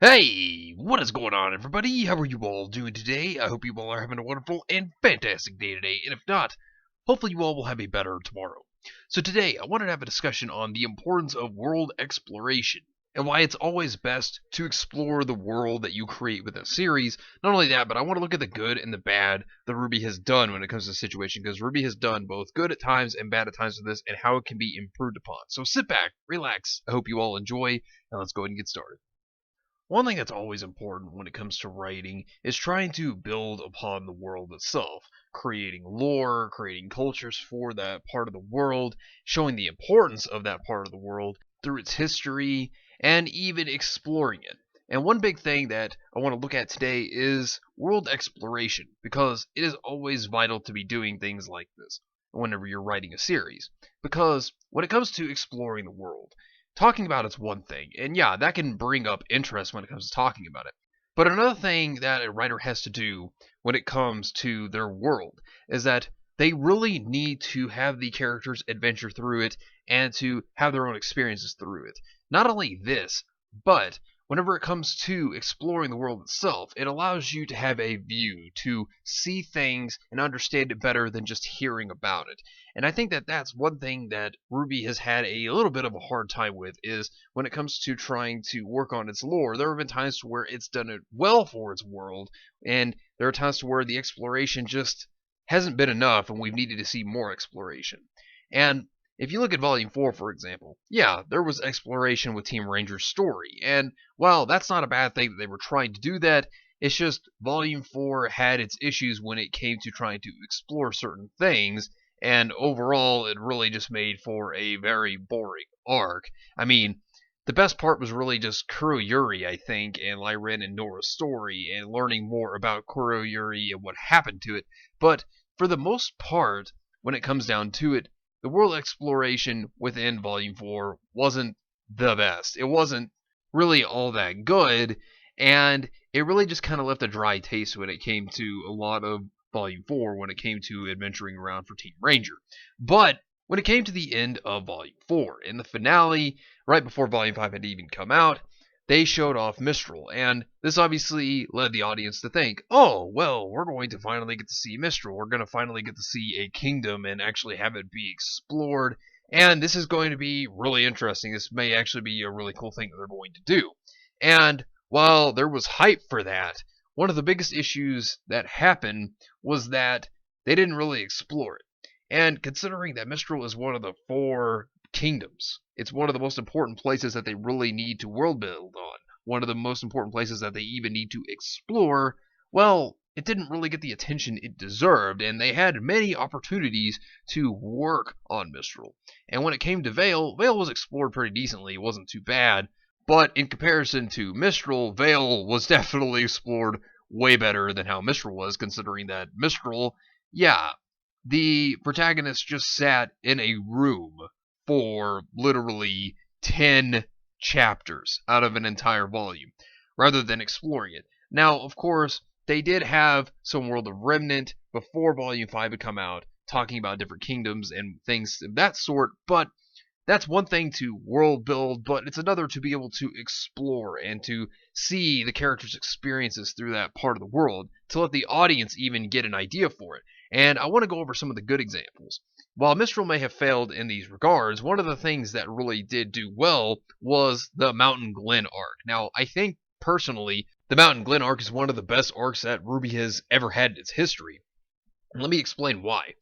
Hey, what is going on, everybody? How are you all doing today? I hope you all are having a wonderful and fantastic day today, and if not, hopefully you all will have a better tomorrow. So today, I wanted to have a discussion on the importance of world exploration, and why it's always best to explore the world that you create with a series. Not only that, but I want to look at the good and the bad that RWBY has done when it comes to the situation, because RWBY has done both good at times and bad at times with this, and how it can be improved upon. So sit back, relax, I hope you all enjoy, and let's go ahead and get started. One thing that's always important when it comes to writing is trying to build upon the world itself, creating lore, creating cultures for that part of the world, showing the importance of that part of the world through its history, and even exploring it. And one big thing that I want to look at today is world exploration, because it is always vital to be doing things like this whenever you're writing a series. Because when it comes to exploring the world, talking about it's one thing, and yeah, that can bring up interest when it comes to talking about it. But another thing that a writer has to do when it comes to their world is that they really need to have the characters adventure through it and to have their own experiences through it. Not only this, but whenever it comes to exploring the world itself, it allows you to have a view, to see things and understand it better than just hearing about it. And I think that that's one thing that RWBY has had a little bit of a hard time with is when it comes to trying to work on its lore. There have been times to where it's done it well for its world, and there are times to where the exploration just hasn't been enough, and we've needed to see more exploration. And if you look at Volume 4, for example, yeah, there was exploration with Team Ranger's story, and while that's not a bad thing that they were trying to do that, it's just Volume 4 had its issues when it came to trying to explore certain things, and overall it really just made for a very boring arc. I mean, the best part was really just Kuroyuri, I think, and Lyren and Nora's story, and learning more about Kuroyuri and what happened to it, but for the most part, when it comes down to it, the world exploration within Volume 4 wasn't the best. It wasn't really all that good, and it really just kind of left a dry taste when it came to a lot of Volume 4 when it came to adventuring around for Team Ranger. But when it came to the end of Volume 4, in the finale, right before Volume 5 had even come out, they showed off Mistral, and this obviously led the audience to think, oh, well, we're going to finally get to see Mistral. We're going to finally get to see a kingdom and actually have it be explored, and this is going to be really interesting. This may actually be a really cool thing that they're going to do. And while there was hype for that, one of the biggest issues that happened was that they didn't really explore it. And considering that Mistral is one of the 4 kingdoms, it's one of the most important places that they really need to world build on. One of the most important places that they even need to explore. Well, it didn't really get the attention it deserved, and they had many opportunities to work on Mistral. And when it came to Vale, Vale was explored pretty decently. It wasn't too bad. But in comparison to Mistral, Vale was definitely explored way better than how Mistral was, considering that Mistral, yeah, the protagonist just sat in a room for literally 10 chapters out of an entire volume, rather than exploring it. Now, of course, they did have some World of Remnant before Volume 5 had come out, talking about different kingdoms and things of that sort, but that's one thing to world build, but it's another to be able to explore and to see the characters' experiences through that part of the world, to let the audience even get an idea for it. And I want to go over some of the good examples. While Mistral may have failed in these regards, one of the things that really did do well was the Mountain Glen arc. Now, I think personally, the Mountain Glen arc is one of the best arcs that RWBY has ever had in its history. And let me explain why.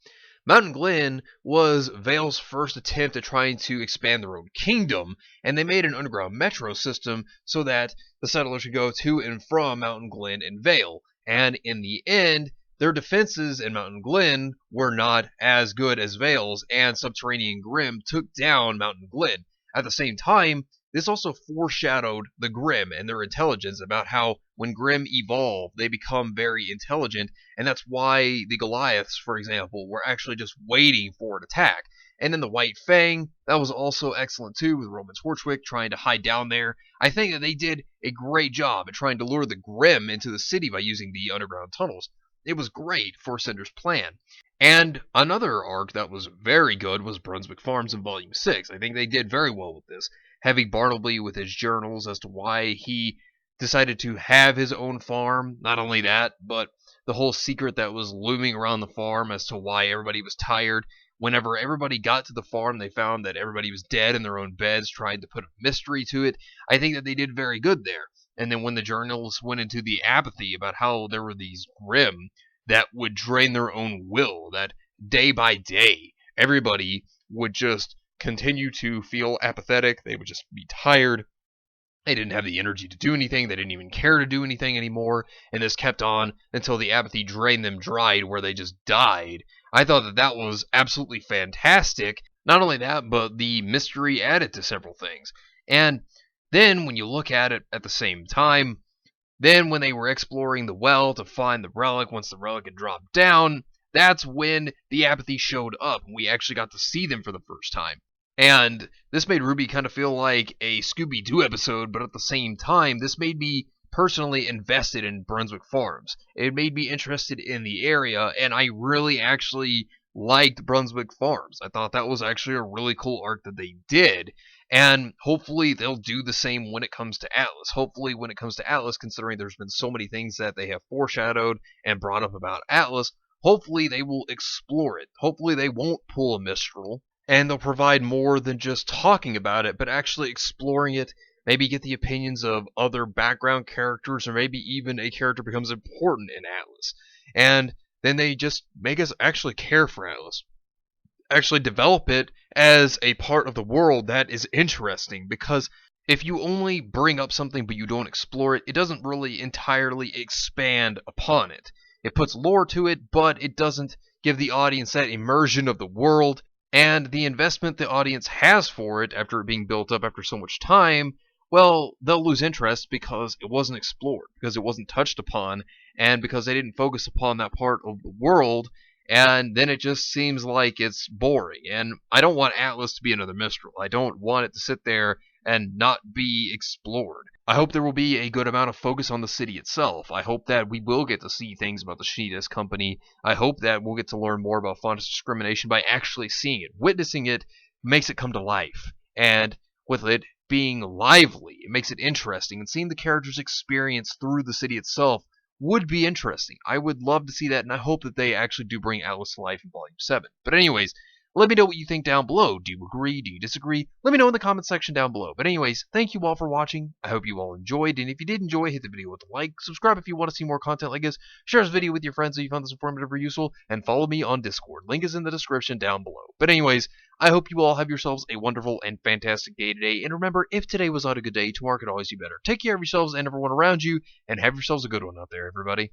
Mountain Glen was Vale's first attempt at trying to expand their own kingdom, and they made an underground metro system so that the settlers could go to and from Mountain Glen and Vale. And in the end, their defenses in Mountain Glen were not as good as Vale's, and Subterranean Grim took down Mountain Glen. At the same time, this also foreshadowed the Grim and their intelligence, about how when Grim evolve, they become very intelligent, and that's why the Goliaths, for example, were actually just waiting for an attack. And then the White Fang, that was also excellent too, with Roman Torchwick trying to hide down there. I think that they did a great job at trying to lure the Grim into the city by using the underground tunnels. It was great for Cinder's plan. And another arc that was very good was Brunswick Farms in Volume 6. I think they did very well with this, having Bartleby with his journals as to why he decided to have his own farm. Not only that, but the whole secret that was looming around the farm as to why everybody was tired. Whenever everybody got to the farm, they found that everybody was dead in their own beds, trying to put a mystery to it. I think that they did very good there. And then when the journalists went into the apathy about how there were these Grimm that would drain their own will, that day by day, everybody would just continue to feel apathetic. They would just be tired. They didn't have the energy to do anything. They didn't even care to do anything anymore. And this kept on until the apathy drained them dry, where they just died. I thought that that was absolutely fantastic. Not only that, but the mystery added to several things. And then when you look at it at the same time, then when they were exploring the well to find the relic, once the relic had dropped down, that's when the apathy showed up, and we actually got to see them for the first time. And this made RWBY kind of feel like a Scooby-Doo episode, but at the same time, this made me personally invested in Brunswick Farms. It made me interested in the area, and I really actually liked Brunswick Farms. I thought that was actually a really cool arc that they did. And hopefully they'll do the same when it comes to Atlas. Hopefully when it comes to Atlas, considering there's been so many things that they have foreshadowed and brought up about Atlas, hopefully they will explore it. Hopefully they won't pull a Mistral, and they'll provide more than just talking about it, but actually exploring it. Maybe get the opinions of other background characters, or maybe even a character becomes important in Atlas. And then they just make us actually care for Atlas. Actually develop it as a part of the world that is interesting, because if you only bring up something but you don't explore it, it doesn't really entirely expand upon it. It puts lore to it, but it doesn't give the audience that immersion of the world, and the investment the audience has for it after it being built up after so much time, well, they'll lose interest because it wasn't explored, because it wasn't touched upon, and because they didn't focus upon that part of the world. And then it just seems like it's boring. And I don't want Atlas to be another Mistral. I don't want it to sit there and not be explored. I hope there will be a good amount of focus on the city itself. I hope that we will get to see things about the Shinides Company. I hope that we'll get to learn more about Faunus discrimination by actually seeing it. Witnessing it makes it come to life. And with it being lively, it makes it interesting. And seeing the characters' experience through the city itself would be interesting. I would love to see that, and I hope that they actually do bring Atlas to life in Volume 7. But anyways, let me know what you think down below. Do you agree? Do you disagree? Let me know in the comment section down below. But anyways, thank you all for watching. I hope you all enjoyed, and if you did enjoy, hit the video with a like, subscribe if you want to see more content like this, share this video with your friends if you found this informative or useful, and follow me on Discord. Link is in the description down below. But anyways, I hope you all have yourselves a wonderful and fantastic day today, and remember, if today was not a good day, tomorrow could always be better. Take care of yourselves and everyone around you, and have yourselves a good one out there, everybody.